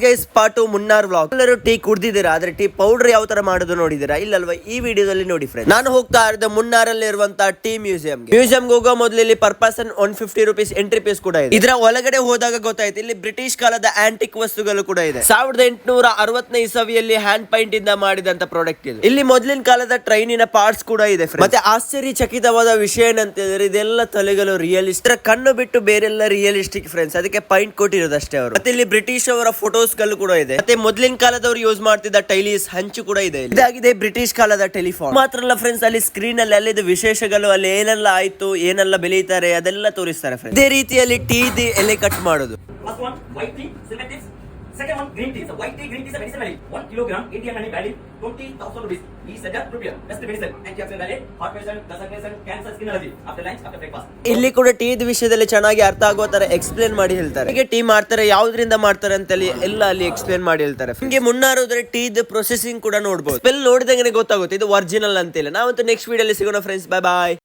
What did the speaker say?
Guys part 2 Munnar vlog. ಎಲ್ಲರೂ tea ಕುಡ್ದಿದ್ದೀರಾ, ಆದ್ರೆ tea powder ಯಾವ ತರ ಮಾಡೋದು ನೋಡಿದಿರಾ ಇಲ್ಲಲ್ವಾ? ಈ ವಿಡಿಯೋದಲ್ಲಿ ನೋಡಿ ಫ್ರೆಂಡ್ಸ್. ನಾನು ಹೋಗ್ತಾ ಇರೋದು ಮುನ್ನಾರಲ್ಲಿ ಇರುವಂತಹ ಟೀ ಮ್ಯೂಸಿಯಂ ಹೋಗೋ ಮೊದಲು ಇಲ್ಲಿ per person 150 rupees entry fees ಕೂಡ ಇದೆ. ಇದರ ಒಳಗಡೆ ಹೋದಾಗ ಗೊತ್ತಾಯ್ತು ಇಲ್ಲಿ ಬ್ರಿಟಿಷ್ ಕಾಲದ ಆಂಟಿಕ್ ವಸ್ತುಗಳು ಕೂಡ ಇದೆ. 1860ನೇ ಇಸವಿಯಲ್ಲಿ ಹ್ಯಾಂಡ್ ಪೈಂಟ್ ಇಂದ ಮಾಡಿದಂತ ಪ್ರಾಡಕ್ಟ್ ಇದು. ಇಲ್ಲಿ ಮೊದಲಿನ ಕಾಲದ ಟ್ರೈನಿನ ಪಾರ್ಟ್ಸ್ ಕೂಡ ಇದೆ. ಮತ್ತೆ ಆಶ್ಚರ್ಯಚಕಿತವಾದ ವಿಷಯ ಏನಂತಿದ್ರೆ ಇದೆಲ್ಲ ತಲೆಗಳು ರಿಯಲಿಸ್ಟ್, ಕಣ್ಣು ಬಿಟ್ಟು ಬೇರೆಲ್ಲ ರಿಯಲಿಸ್ಟಿಕ್ ಫ್ರೆಂಡ್ಸ್. ಅದಕ್ಕೆ ಪಾಯಿಂಟ್ ಕೊಟ್ಟಿರೋದಷ್ಟೇ ಅವರು. ಮತ್ತೆ ಇಲ್ಲಿ ಬ್ರಿಟಿಷ್ ಅವರ ಫೋಟೋಸ್ ಗಳು ಕೂಡ ಇದೆ. ಮತ್ತೆ ಮೊದಲಿನ ಕಾಲದವರು ಯೂಸ್ ಮಾಡ್ತಿದ್ದ ಟೈಲೀಸ್ ಹಂಚು ಕೂಡ ಇದೆ. ಇದಾಗಿದೆ ಬ್ರಿಟಿಷ್ ಕಾಲದ ಟೆಲಿಫೋನ್. ಮಾತ್ರ ಅಲ್ಲ ಫ್ರೆಂಡ್ಸ್, ಅಲ್ಲಿ ಸ್ಕ್ರೀನ್ ಅಲ್ಲಿ ಅಲ್ಲಿದ್ದ ವಿಶೇಷಗಳು, ಅಲ್ಲಿ ಏನೆಲ್ಲ ಆಯ್ತು, ಏನೆಲ್ಲ ಬೆಳೀತಾರೆ ಅದೆಲ್ಲ ತೋರಿಸ್ತಾರೆ ಫ್ರೆಂಡ್ಸ್. ಇದೇ ರೀತಿಯಲ್ಲಿ ಟೀ ಎಲೆ ಕಟ್ ಮಾಡೋದು. Second one, green tea. So white tea, green tea is a medicine value. 1 kilogram Indian honey value 20,000 rupees. Is a prepare. That's the medicine. Antioxidant value, heart patient, concentration, cancer, skin allergy. After lunch, after breakfast. ಇಲ್ಲಿ ಕೂಡ tea ವಿಷಯದಲ್ಲಿ ಚೆನ್ನಾಗಿ ಅರ್ಥ ಆಗೋ ತರ explain ಮಾಡಿ ಹೇಳ್ತಾರೆ. ಹೀಗೆ ಟೀ ಮಾಡ್ತಾರೆ, ಯಾವ್ದ್ರಿಂದ ಮಾಡ್ತಾರೆ ಅಂತ ಎಲ್ಲ ಅಲ್ಲಿ ಎಕ್ಸ್ಪ್ಲೇನ್ ಮಾಡಿ ಹೇಳ್ತಾರೆ. ನಿಮಗೆ ಮುನ್ನಾರೋದ್ರೆ ಟೀ ಪ್ರೊಸೆಸಿಂಗ್ ಕೂಡ ನೋಡಬಹುದು. ಸ್ಮೆಲ್ ನೋಡಿದಂಗೆ ಗೊತ್ತಾಗುತ್ತೆ ಇದು ಒರಿಜಿನಲ್ ಅಂತಿಲ್ಲ. ನಾವಂತೂ ನೆಕ್ಸ್ಟ್ ವಿಡಿಯೋಲಿ ಸಿಗೋಣ ಫ್ರೆಂಡ್ಸ್. Bye bye.